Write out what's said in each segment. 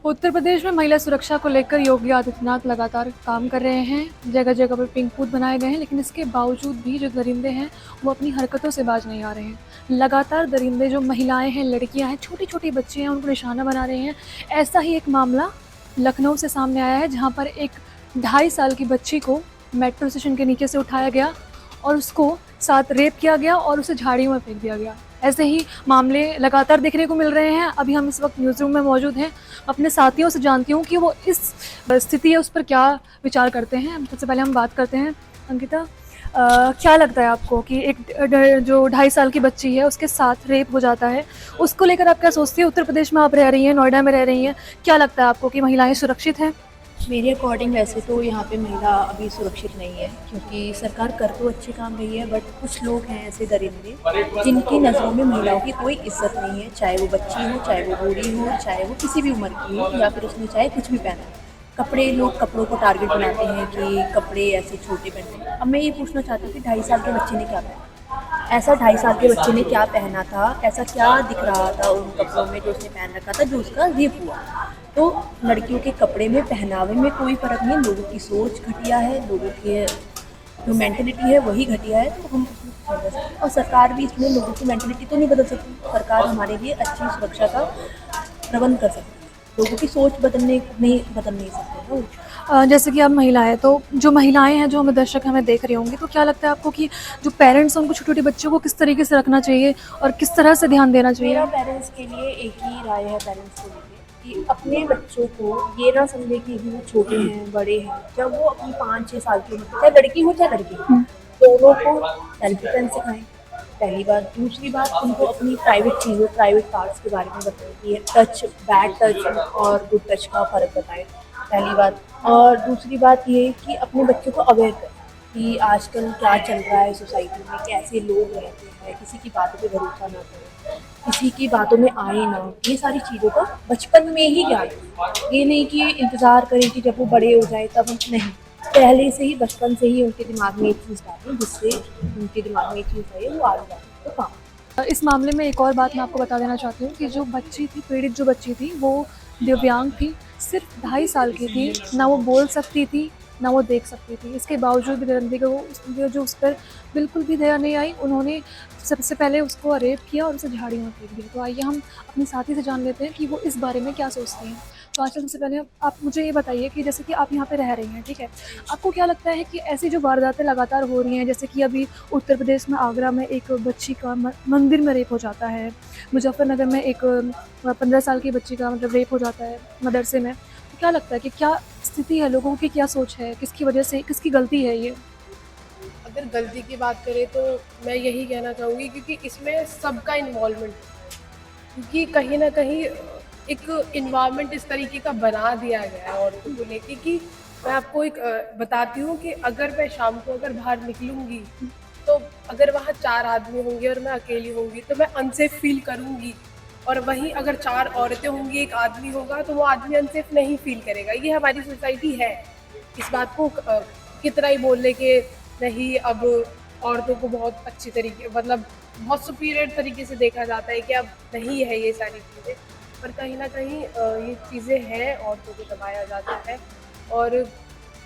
उत्तर प्रदेश में महिला सुरक्षा को लेकर योगी आदित्यनाथ लगातार काम कर रहे हैं। जगह जगह पर पिंक बूथ बनाए गए हैं, लेकिन इसके बावजूद भी जो दरिंदे हैं वो अपनी हरकतों से बाज नहीं आ रहे हैं। लगातार दरिंदे जो महिलाएं हैं, लड़कियां हैं, छोटी छोटी बच्चे हैं, उनको निशाना बना रहे हैं। ऐसा ही एक मामला लखनऊ से सामने आया है, जहाँ पर एक 2.5 साल की बच्ची को मेट्रो स्टेशन के नीचे से उठाया गया और उसको साथ रेप किया गया और उसे झाड़ियों में फेंक दिया गया। ऐसे ही मामले लगातार देखने को मिल रहे हैं। अभी हम इस वक्त न्यूज़ रूम में मौजूद हैं। अपने साथियों से जानती हूँ कि वो इस स्थिति है उस पर क्या विचार करते हैं। सबसे पहले हम बात करते हैं अंकिता, क्या लगता है आपको कि एक जो 2.5 साल की बच्ची है उसके साथ रेप हो जाता है, उसको लेकर आप क्या सोचती है? उत्तर प्रदेश में आप रह रही हैं, नोएडा में रह रही हैं, क्या लगता है आपको कि महिलाएं सुरक्षित हैं? मेरे अकॉर्डिंग वैसे तो यहाँ पे महिला अभी सुरक्षित नहीं है, क्योंकि सरकार कर तो अच्छे काम रही है, बट कुछ लोग हैं ऐसे दरिंदे जिनकी नज़रों में महिलाओं की कोई इज्जत नहीं है। चाहे वो बच्ची हो, चाहे वो बूढ़ी हो, चाहे वो किसी भी उम्र की हो, या फिर उसने चाहे कुछ भी पहना हो। लोग कपड़ों को टारगेट बनाते हैं कि कपड़े ऐसे छोटे पहनते हैं। अब मैं ये पूछना चाहती हूँ कि 2.5 साल के बच्चे ने क्या पहना, ऐसा 2.5 साल के बच्चे ने क्या पहना था, ऐसा क्या दिख रहा था उन कपड़ों में जो उसने पहन रखा था जो उसका रेप हुआ। तो लड़कियों के कपड़े में, पहनावे में कोई फ़र्क नहीं है। लोगों की सोच घटिया है, लोगों की जो मेंटलिटी है वही घटिया है। तो हम उसमें बदल सकते हैं, और सरकार भी इसमें लोगों की मेंटलिटी तो नहीं बदल सकती। सरकार हमारे लिए अच्छी सुरक्षा का प्रबंध कर सकती है, लोगों की सोच बदल नहीं सकते ना वो। जैसे कि आप महिला है, तो जो महिलाएं हैं, जो हमें दर्शक हमें देख रहे होंगे, तो क्या लगता है आपको कि जो पेरेंट्स हैं उनको छोटे छोटे बच्चों को किस तरीके से रखना चाहिए और किस तरह से ध्यान देना मेरा चाहिए? पेरेंट्स के लिए एक ही राय है, पेरेंट्स को लेके, कि अपने बच्चों को ये ना समझे कि वो छोटे हैं बड़े हैं। जब वो अपनी 5-6 साल की उम्र, चाहे लड़की हो चाहे लड़की हो, दोनों को सेल्फ डिफेंस सिखाएं। पहली बात। दूसरी बात, उनको अपनी प्राइवेट चीज़ों, प्राइवेट पार्ट्स के बारे में बताएं कि ये टच, बैड टच और गुड टच का फ़र्क बताएं, पहली बात। और दूसरी बात ये कि अपने बच्चों को अवेयर करें कि आजकल क्या चल रहा है सोसाइटी में, कैसे लोग रहते हैं, किसी की बातों पे भरोसा ना करें, किसी की बातों में आए ना। ये सारी चीज़ों का बचपन में ही ज्ञान दें। ये नहीं कि इंतज़ार करें कि जब वो बड़े हो जाए तब हम, नहीं, पहले से ही, बचपन से ही उनके दिमाग में एक चीज़ डालें, जिससे उनके दिमाग में एक चीज़ रहे, वो आगे जाके तो काम। इस मामले में एक और बात मैं आपको बता देना चाहती हूँ कि जो बच्ची थी, पीड़ित जो बच्ची थी, वो दिव्यांग थी, सिर्फ 2.5 साल की थी। ना वो बोल सकती थी, ना वो देख सकती थी। इसके बावजूद भी दरिंदे को जो उस पर बिल्कुल भी दया नहीं आई। उन्होंने सबसे पहले उसको रेप किया और उसे झाड़ियों में फेंक दिया। तो आइए हम अपनी साथी से जान लेते हैं कि वो इस बारे में क्या सोचती हैं। तो आजकल सबसे पहले आप मुझे ये बताइए कि जैसे कि आप यहाँ पे रह रही हैं, ठीक है? आपको क्या लगता है कि ऐसी जो वारदातें लगातार हो रही हैं, जैसे कि अभी उत्तर प्रदेश में आगरा में एक बच्ची का मंदिर में रेप हो जाता है, मुजफ्फरनगर में एक 15 साल की बच्ची का मतलब रेप हो जाता है मदरसे में, तो क्या लगता है कि क्या स्थिति है, लोगों की क्या सोच है, किसकी वजह से, किसकी गलती है ये? अगर गलती की बात करें तो मैं यही कहना चाहूँगी, क्योंकि इसमें सबका इन्वॉल्वमेंट है। क्योंकि कहीं न कहीं एक इन्वायरमेंट इस तरीके का बना दिया गया है औरतों को लेके कि मैं आपको एक बताती हूँ कि अगर मैं शाम को अगर बाहर निकलूँगी, तो अगर वहाँ 4 आदमी होंगे और मैं अकेली होंगी, तो मैं अनसेफ फ़ील करूँगी। और वहीं अगर 4 औरतें होंगी, 1 आदमी होगा, तो वो आदमी अनसेफ नहीं फ़ील करेगा। ये हमारी सोसाइटी है। इस बात को कितना ही बोल लें कि नहीं, अब औरतों को बहुत अच्छी तरीके, मतलब बहुत सुपीरियर तरीके से देखा जाता है कि अब नहीं है ये सारी चीज़ें। पर कहीं न कहीं ये चीज़ें हैं, औरतों को दबाया जाता है और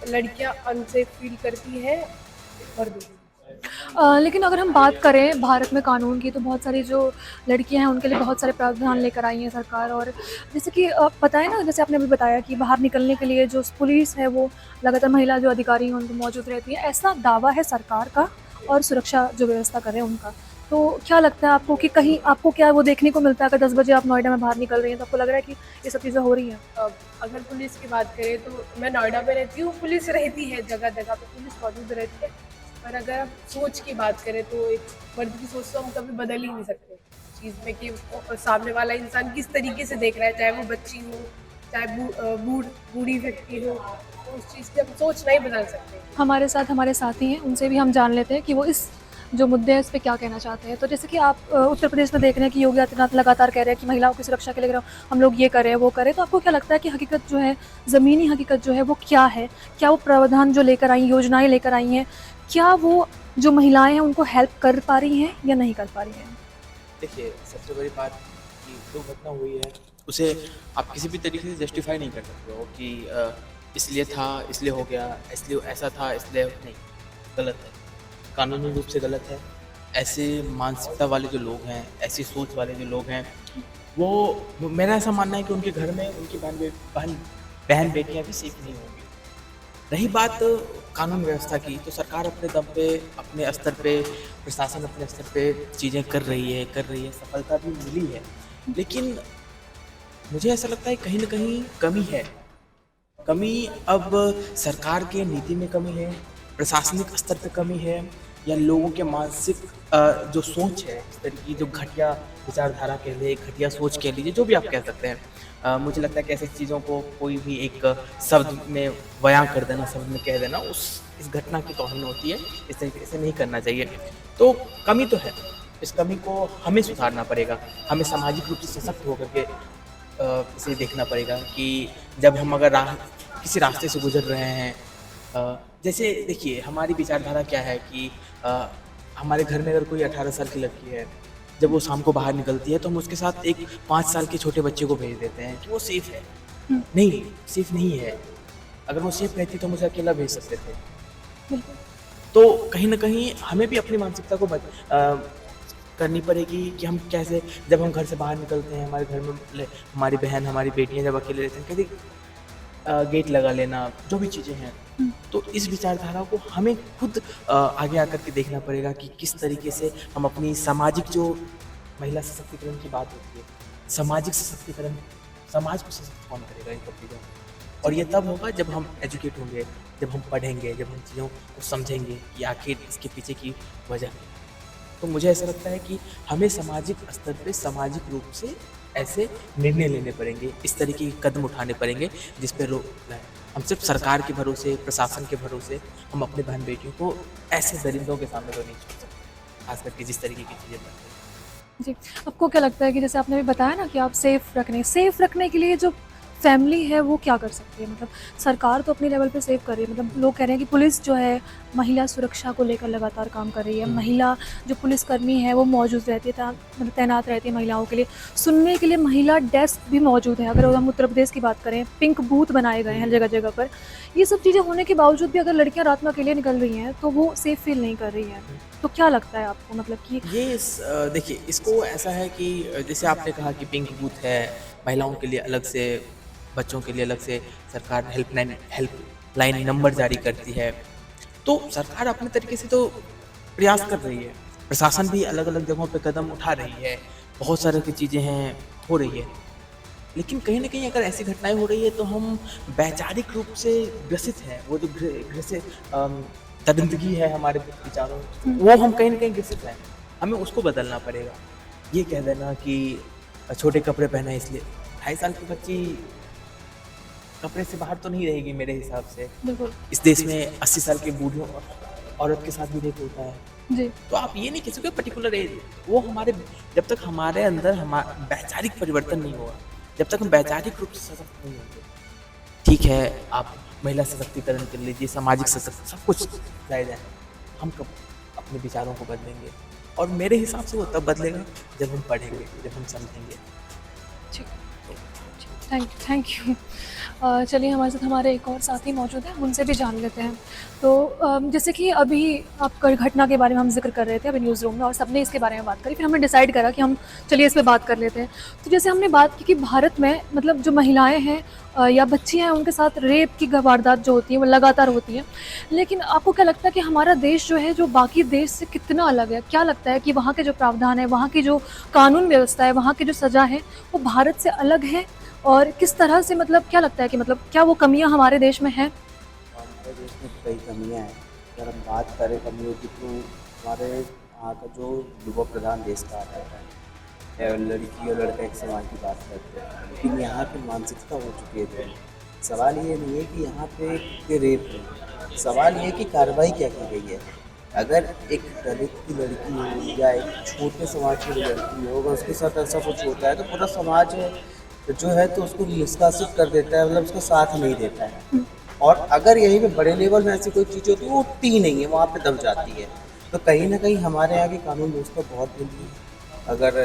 लड़कियाँ अनसेफ फ़ील करती हैं मर्दों से। लेकिन अगर हम बात करें भारत में कानून की, तो बहुत सारी जो लड़कियां हैं उनके लिए बहुत सारे प्रावधान लेकर आई है सरकार। और जैसे कि पता है ना, जैसे आपने अभी बताया कि बाहर निकलने के लिए जो पुलिस है वो लगातार महिला जो अधिकारी हैं उनको मौजूद रहती है, ऐसा दावा है सरकार का, और सुरक्षा जो व्यवस्था कर रहे हैं उनका। तो क्या लगता है आपको कि कहीं आपको क्या वो देखने को मिलता है? अगर 10 बजे आप नोएडा में बाहर निकल रही हैं तो आपको लग रहा है कि ये सब चीज़ें हो रही हैं? अगर पुलिस की बात करें तो मैं नोएडा में रहती हूँ, पुलिस रहती है, जगह-जगह पे पुलिस मौजूद रहती है। पर अगर आप सोच की बात करें तो एक मर्द की सोच तो हम कभी बदल ही नहीं सकते इस चीज़ में कि वो सामने वाला इंसान किस तरीके से देख रहा है, चाहे वो बच्ची हो, चाहे बूढ़ी व्यक्ति हो, तो उस चीज़ की हम सोच नहीं बदल सकते। हमारे साथ हमारे साथी हैं, उनसे भी हम जान लेते हैं कि वो इस जो मुद्दे हैं, इस पे क्या कहना चाहते हैं। तो जैसे कि आप उत्तर प्रदेश में देख रहे हैं कि योगी आदित्यनाथ लगातार कह रहे हैं कि महिलाओं की सुरक्षा के लिए अगर हम लोग ये करें, वो करें, तो आपको क्या लगता है कि हकीकत जो है, ज़मीनी हकीकत जो है वो क्या है? क्या वो प्रावधान जो लेकर आई, योजनाएँ लेकर आई हैं, क्या वो जो महिलाएँ हैं उनको हेल्प कर पा रही हैं या नहीं कर पा रही हैं? देखिए, सबसे बड़ी बात कि जो घटना हुई है, उसे आप किसी भी तरीके से जस्टिफाई नहीं कर सकते हो कि इसलिए था, इसलिए हो गया, इसलिए ऐसा था, इसलिए नहीं, गलत है, कानूनी रूप से गलत है। ऐसे मानसिकता वाले जो लोग हैं, ऐसी सोच वाले जो लोग हैं, वो मेरा ऐसा मानना है कि उनके घर में उनकी बहन बेटियां भी सेफ नहीं होंगी। रही बात कानून व्यवस्था की, तो सरकार अपने दम पे, अपने स्तर पे, प्रशासन अपने स्तर पे चीज़ें कर रही है, सफलता भी मिली है। लेकिन मुझे ऐसा लगता है कहीं न कहीं कमी है। कमी अब सरकार के नीति में कमी है, प्रशासनिक स्तर पे कमी है, या लोगों के मानसिक जो सोच है, इस तरह की जो घटिया विचारधारा कह लीजिए, घटिया सोच कह लीजिए, जो भी आप कह सकते हैं। मुझे लगता है कि ऐसी चीज़ों को कोई भी एक शब्द में बयां कर देना, शब्द में कह देना, इस घटना की तौहीन होती है। इस तरीके से नहीं करना चाहिए। तो कमी तो है, इस कमी को हमें सुधारना पड़ेगा। हमें सामाजिक रूप से सशक्त होकर के इसे देखना पड़ेगा कि जब हम अगर किसी रास्ते से गुजर रहे हैं, जैसे देखिए हमारी विचारधारा क्या है कि हमारे घर में अगर कोई 18 साल की लड़की है, जब वो शाम को बाहर निकलती है तो हम उसके साथ एक 5 साल के छोटे बच्चे को भेज देते हैं कि वो सेफ है। नहीं, सेफ नहीं है। अगर वो सेफ रहती तो हम उसे अकेला भेज सकते थे। बिल्कुल। तो कहीं न कहीं हमें भी अपनी मानसिकता को करनी पड़ेगी कि हम कैसे, जब हम घर से बाहर निकलते हैं, हमारे घर में हमारी बहन, हमारी बेटियाँ जब अकेले रहते हैं, कैसे गेट लगा लेना, जो भी चीज़ें हैं। तो इस विचारधारा को हमें खुद आगे आकर के देखना पड़ेगा कि किस तरीके से हम अपनी सामाजिक, जो महिला सशक्तिकरण की बात होती है, सामाजिक सशक्तिकरण, समाज को सशक्त कौन करेगा इन सब चीज़ों में। और ये तब होगा जब हम एजुकेट होंगे, जब हम पढ़ेंगे, जब हम चीज़ों को समझेंगे कि आखिर इसके पीछे की वजह है। तो मुझे ऐसा लगता है कि हमें सामाजिक स्तर पे, सामाजिक रूप से ऐसे निर्णय लेने पड़ेंगे, इस तरीके के कदम उठाने पड़ेंगे जिस पे रोक लाए। हम सिर्फ सरकार के भरोसे, प्रशासन के भरोसे हम अपने बहन बेटियों को ऐसे दरिंदों के सामने तो नहीं छोड़ सकते, खास करके जिस तरीके की चीज़ें बनती हैं। जी, आपको क्या लगता है कि जैसे आपने भी बताया ना कि आप सेफ़ रखने के लिए जो फैमिली है वो क्या कर सकती है? मतलब सरकार तो अपने लेवल पे सेव कर रही है, मतलब लोग कह रहे हैं कि पुलिस जो है महिला सुरक्षा को लेकर लगातार काम कर रही है। महिला जो पुलिसकर्मी है वो मौजूद रहती है, मतलब तैनात रहती है महिलाओं के लिए। सुनने के लिए महिला डेस्क भी मौजूद है। अगर हम उत्तर प्रदेश की बात करें, पिंक बूथ बनाए गए हैं जगह-जगह पर। ये सब चीज़ें होने के बावजूद भी अगर लड़कियाँ रात में अकेले निकल रही हैं तो वो सेफ फ़ील नहीं कर रही हैं। तो क्या लगता है आपको, मतलब कि देखिए, इसको ऐसा है कि जैसे आपने कहा कि पिंक बूथ है, महिलाओं के लिए अलग से, बच्चों के लिए अलग से सरकार हेल्पलाइन नंबर जारी करती है। तो सरकार अपने तरीके से तो प्रयास कर रही है, प्रशासन भी अलग अलग जगहों पे कदम उठा रही है, बहुत सारी की चीज़ें हैं, हो रही है। लेकिन कहीं न कहीं अगर ऐसी घटनाएं हो रही है तो हम वैचारिक रूप से ग्रसित हैं। वो जो दरिंदगी है हमारे विचारों, वो हम कहीं न कहीं ग्रसित हैं। हमें उसको बदलना पड़ेगा। ये कह देना कि छोटे कपड़े पहना है इसलिए 2.5 साल की बच्ची कपड़े से बाहर तो नहीं रहेगी मेरे हिसाब से। बिल्कुल। इस देश में 80 साल के बूढ़े औरत के साथ भी रेप होता है। जी। तो आप ये नहीं कह सकते पर्टिकुलर एज, वो हमारे, जब तक हमारे अंदर वैचारिक परिवर्तन नहीं होगा, जब तक हम वैचारिक रूप से सशक्त नहीं होंगे। ठीक है, आप महिला सशक्तिकरण कर लीजिए, सामाजिक सशक्त, सब कुछ जायज़ है। हम कब अपने विचारों को बदलेंगे? और मेरे हिसाब से वो तब बदलेगा जब हम पढ़ेंगे, जब हम समझेंगे। Thank you. चलिए, हमारे साथ हमारे एक और साथी मौजूद हैं, उनसे भी जान लेते हैं। तो जैसे कि अभी आप घटना के बारे में हम जिक्र कर रहे थे अभी न्यूज़ रूम में, और सबने इसके बारे में बात करी, फिर हमने डिसाइड करा कि हम चलिए इस पे बात कर लेते हैं। तो जैसे हमने बात की कि भारत में मतलब जो महिलाएं हैं या बच्चियां हैं, उनके साथ रेप की वारदात जो होती है वो लगातार होती है। लेकिन आपको क्या लगता है कि हमारा देश जो है, जो बाकी देश से कितना अलग है? क्या लगता है कि वहाँ के जो प्रावधान है, वहाँ की जो कानून व्यवस्था है, वहाँ की जो सज़ा है, वो भारत से अलग है? और किस तरह से, मतलब क्या लगता है कि मतलब क्या वो कमियां हमारे देश में हैं? हमारे देश में कई कमियां हैं। अगर हम बात करें कमियों की, तो हमारे यहाँ का जो युवा प्रधान देश कहा जाता है, लड़की और लड़का एक समान की बात करते हैं, लेकिन यहाँ की मानसिकता हो चुकी है। सवाल ये नहीं है कि यहाँ पे रेप है, सवाल ये है कि कार्रवाई क्या की गई है। अगर एक दलित की लड़की हो या एक छोटे समाज की लड़की हो, अगर उसके साथ ऐसा कुछ होता है तो पूरा समाज जो है तो उसको निष्कासित कर देता है, मतलब उसका साथ नहीं देता है। और अगर यहीं पे बड़े लेवल में ऐसी कोई चीज़ होती है, वो उठती ही नहीं है, वहाँ पे दब जाती है। तो कहीं ना कहीं हमारे यहाँ की कानून व्यवस्था बहुत गंदी है, अगर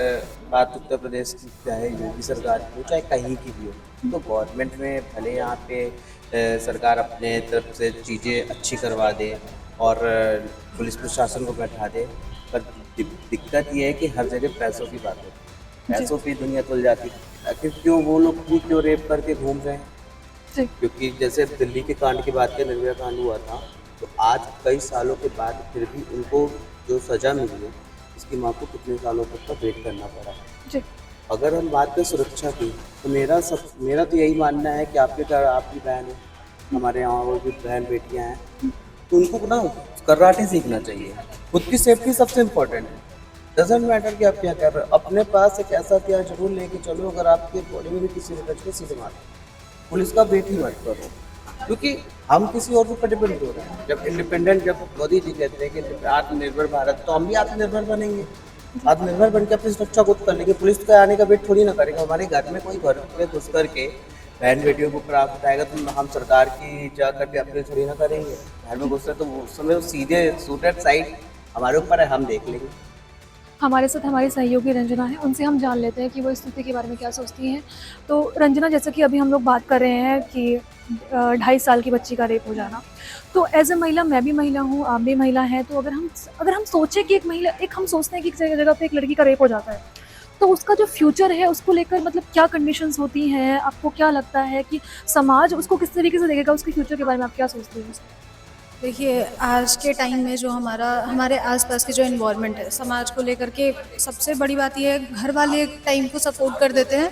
बात उत्तर प्रदेश की चाहे योगी सरकार की हो चाहे कहीं की भी हो, तो गवर्नमेंट में भले यहाँ पे सरकार अपने तरफ से चीज़ें अच्छी करवा दे और पुलिस प्रशासन को बैठा दे, पर दिक्कत ये है कि हर जगह पैसों की बात होती है, पैसों पे दुनिया तुल जाती है। आखिर क्यों वो लोग भी क्यों रेप करके घूम रहे हैं? जी। क्योंकि जैसे दिल्ली के कांड की बात करें, निर्भया कांड हुआ था, तो आज कई सालों के बाद फिर भी उनको जो सज़ा मिली है, इसकी माँ को कितने सालों तक का वेट करना पड़ा है। जी। अगर हम बात करें सुरक्षा की, तो मेरा तो यही मानना है कि आपके घर आपकी बहन है, हमारे यहाँ और भी बहन बेटियाँ हैं, तो उनको ना कराटे सीखना चाहिए। खुद की सेफ्टी सबसे इम्पोर्टेंट है। डजेंट मैटर कि आप क्या कर रहे हो, अपने पास एक ऐसा हथियार जरूर लेके चलो। अगर आपके बॉडी में भी किसी ने टच किया, सीधे मारो। पुलिस का वेट ही मत करो, क्योंकि हम किसी और पर डिपेंड हो रहे हैं। जब इंडिपेंडेंट, जब मोदी जी कहते हैं कि आत्मनिर्भर भारत, तो हम भी आत्मनिर्भर बनेंगे। आत्मनिर्भर बन के अपनी सुरक्षा खुद कर लेंगे। पुलिस का आने का वेट थोड़ी ना करेगा। हमारे घर में कोई घर में घुस करके बहन बेटियों को ऊपर आएगा तो हम सरकार की जा करके अपने थोड़ी ना करेंगे। घर में घुस रहे तो उस समय सीधे शूटेड साइड हमारे ऊपर है, हम देख लेंगे। हमारे साथ हमारी सहयोगी रंजना है, उनसे हम जान लेते हैं कि वो इस स्थिति के बारे में क्या सोचती हैं। तो रंजना, जैसा कि अभी हम लोग बात कर रहे हैं कि 2.5 साल की बच्ची का रेप हो जाना, तो एज ए महिला, मैं भी महिला हूँ, आप भी महिला हैं, तो अगर हम सोचें कि हम सोचते हैं कि एक जगह पे एक लड़की का रेप हो जाता है, तो उसका जो फ्यूचर है उसको लेकर मतलब क्या कंडीशंस होती हैं? आपको क्या लगता है कि समाज उसको किस तरीके से देखेगा? उसके फ्यूचर के बारे में आप क्या सोचते हैं? देखिए, आज के टाइम में जो हमारे आसपास के जो इन्वायरमेंट है समाज को लेकर के, सबसे बड़ी बात यह है, घर वाले एक टाइम को सपोर्ट कर देते हैं,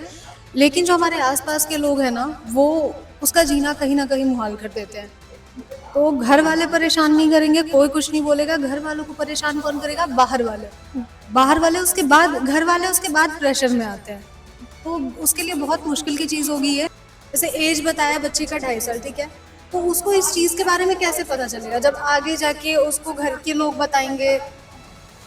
लेकिन जो हमारे आसपास के लोग हैं ना, वो उसका जीना कहीं ना कहीं मुहाल कर देते हैं। तो घर वाले परेशान नहीं करेंगे, कोई कुछ नहीं बोलेगा। घर वालों को परेशान कौन करेगा? बाहर वाले उसके बाद घर वाले उसके बाद प्रेशर में आते हैं। तो उसके लिए बहुत मुश्किल की चीज़ हो गई है। जैसे एज बताया बच्चे का 2.5 साल, ठीक है, तो उसको इस चीज़ के बारे में कैसे पता चलेगा? जब आगे जाके उसको घर के लोग बताएंगे,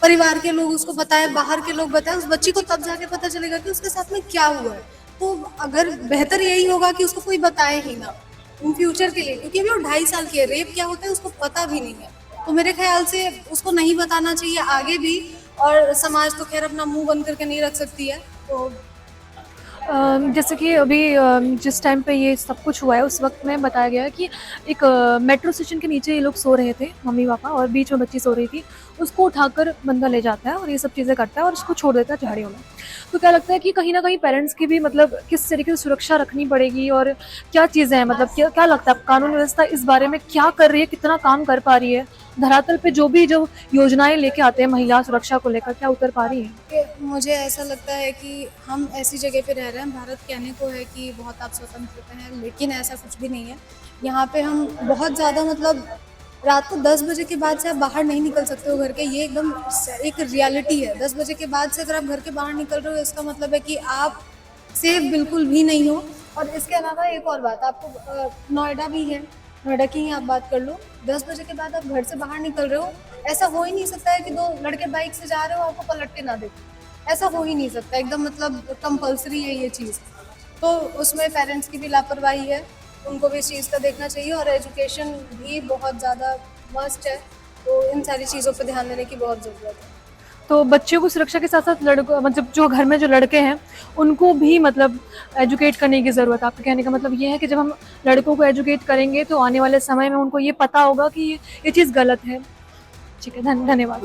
परिवार के लोग उसको बताएं, बाहर के लोग बताएं, उस बच्ची को तब जाके पता चलेगा कि उसके साथ में क्या हुआ है। तो अगर बेहतर यही होगा कि उसको कोई बताए ही ना इन फ्यूचर के लिए, क्योंकि अभी वो 2.5 साल की है, रेप क्या होता है उसको पता भी नहीं है। तो मेरे ख्याल से उसको नहीं बताना चाहिए आगे भी, और समाज तो खैर अपना मुंह बंद करके नहीं रख सकती है। तो जैसे कि अभी जिस टाइम पे ये सब कुछ हुआ है उस वक्त में बताया गया है कि एक मेट्रो स्टेशन के नीचे ये लोग सो रहे थे, मम्मी पापा, और बीच में बच्ची सो रही थी। उसको उठाकर बंदा ले जाता है और ये सब चीज़ें करता है और उसको छोड़ देता है झाड़ियों में। तो क्या लगता है कि कहीं ना कहीं पेरेंट्स की भी मतलब किस तरीके से सुरक्षा रखनी पड़ेगी, और क्या चीज़ें हैं, मतलब क्या लगता है कानून व्यवस्था इस बारे में क्या कर रही है, कितना काम कर पा रही है? धरातल पे जो योजनाएं लेके आते हैं महिला सुरक्षा को लेकर, क्या उतर पा रही है? कि मुझे ऐसा लगता है कि हम ऐसी जगह पे रह रहे हैं, भारत कहने को है कि बहुत आप स्वतंत्र हैं, लेकिन ऐसा कुछ भी नहीं है। यहाँ पे हम बहुत ज़्यादा, मतलब रात को 10 बजे के बाद से आप बाहर नहीं निकल सकते हो घर के, ये एकदम एक रियलिटी है। 10 बजे के बाद से अगर आप घर के बाहर निकल रहे हो, इसका मतलब है कि आप सेफ बिल्कुल भी नहीं हो। और इसके अलावा एक और बात, आपको नोएडा भी है, नोएडा की ही आप बात कर लो, 10 बजे के बाद आप घर से बाहर निकल रहे हो, ऐसा हो ही नहीं सकता है कि 2 लड़के बाइक से जा रहे हो आपको पलट के ना देखें, ऐसा हो ही नहीं सकता। एकदम मतलब कंपलसरी है ये चीज़। तो उसमें पेरेंट्स की भी लापरवाही है, उनको भी इस चीज़ का देखना चाहिए, और एजुकेशन भी बहुत ज़्यादा मस्ट है। तो इन सारी चीज़ों पर ध्यान देने की बहुत ज़रूरत है। तो बच्चों को सुरक्षा के साथ साथ लड़कों, मतलब जो घर में जो लड़के हैं उनको भी मतलब एजुकेट करने की ज़रूरत है। आपके कहने का मतलब ये है कि जब हम लड़कों को एजुकेट करेंगे तो आने वाले समय में उनको ये पता होगा कि ये चीज़ गलत है। ठीक है, धन्यवाद।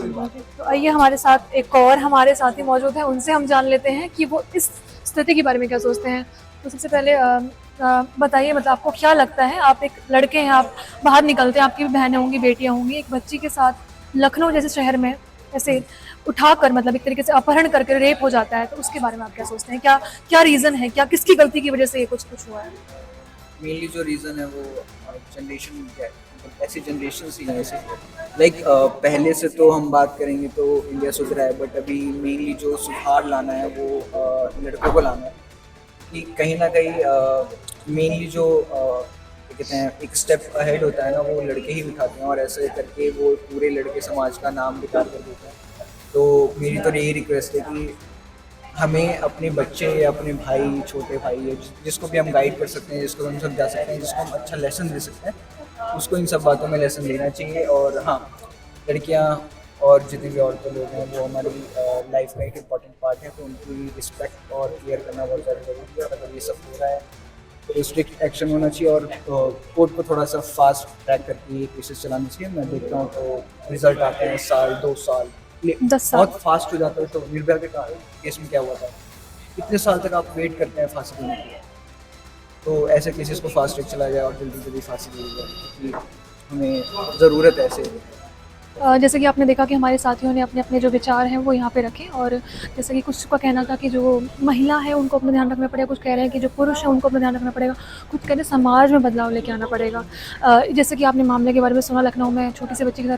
तो आइए, हमारे साथ एक और हमारे साथी मौजूद हैं, उनसे हम जान लेते हैं कि वो इस स्थिति के बारे में क्या सोचते हैं। तो सबसे पहले बताइए, मतलब आपको क्या लगता है? आप एक लड़के हैं, आप बाहर निकलते हैं, आपकी भी बहनें होंगी, बेटियाँ होंगी, एक बच्ची के साथ लखनऊ जैसे शहर में ऐसे उठाकर मतलब एक तरीके से अपहरण करके रेप हो जाता है, तो उसके बारे में आप क्या सोचते हैं? क्या रीज़न है, क्या किसकी गलती की वजह से ये कुछ हुआ है? मेनली जो रीज़न है वो जनरेशन है, ऐसी जनरेशन ही है। लाइक पहले से तो हम बात करेंगे तो इंडिया सुधरा है, बट अभी मेनली जो सुधार लाना है वो लड़कों को लाना है। कि कहीं ना कहीं मेनली जो कहते हैं एक स्टेप अहेड होता है ना, वो लड़के ही उठाते हैं, और ऐसे करके वो पूरे लड़के समाज का नाम बेकार कर देते हैं। तो मेरी तो यही रिक्वेस्ट है कि हमें अपने बच्चे या अपने भाई, छोटे भाई या जिसको भी हम गाइड कर सकते हैं, जिसको हम समझा सकते हैं, जिसको हम अच्छा लेसन दे सकते हैं, उसको इन सब बातों में लेसन देना चाहिए। और हाँ, लड़कियाँ और जितने भी औरतें लोग हैं वो हमारी लाइफ का एक इम्पॉर्टेंट पार्ट है, तो उनकी रिस्पेक्ट और केयर करना बहुत ज़्यादा ज़रूरी है। और अगर ये सब हो रहा है तो स्ट्रिक्ट एक्शन होना चाहिए और कोर्ट को थोड़ा सा फास्ट ट्रैक करके ये केसेस चलाना चाहिए। मैं देखता हूँ तो रिजल्ट आते हैं साल 2 साल 10 साल। बहुत फास्ट हो जाता है। तो निर्भया के केस में क्या हुआ था, इतने साल तक आप वेट करते हैं फांसी देने के लिए, तो ऐसे केसेस को फास्ट ट्रैक चलाया जाए और जल्दी जल्दी फांसी दी जाए, क्योंकि हमें ज़रूरत है ऐसे। जैसे कि आपने देखा कि हमारे साथियों ने अपने अपने जो विचार हैं वो यहाँ पे रखे, और जैसे कि कुछ का कहना था कि जो महिला है उनको अपना ध्यान रखना पड़ेगा, कुछ कह रहे हैं कि जो पुरुष है उनको अपना ध्यान रखना पड़ेगा, कुछ कह रहे हैं समाज में बदलाव लेके आना पड़ेगा। जैसे कि आपने मामले के बारे में सुना, लखनऊ में छोटी सी बच्ची के साथ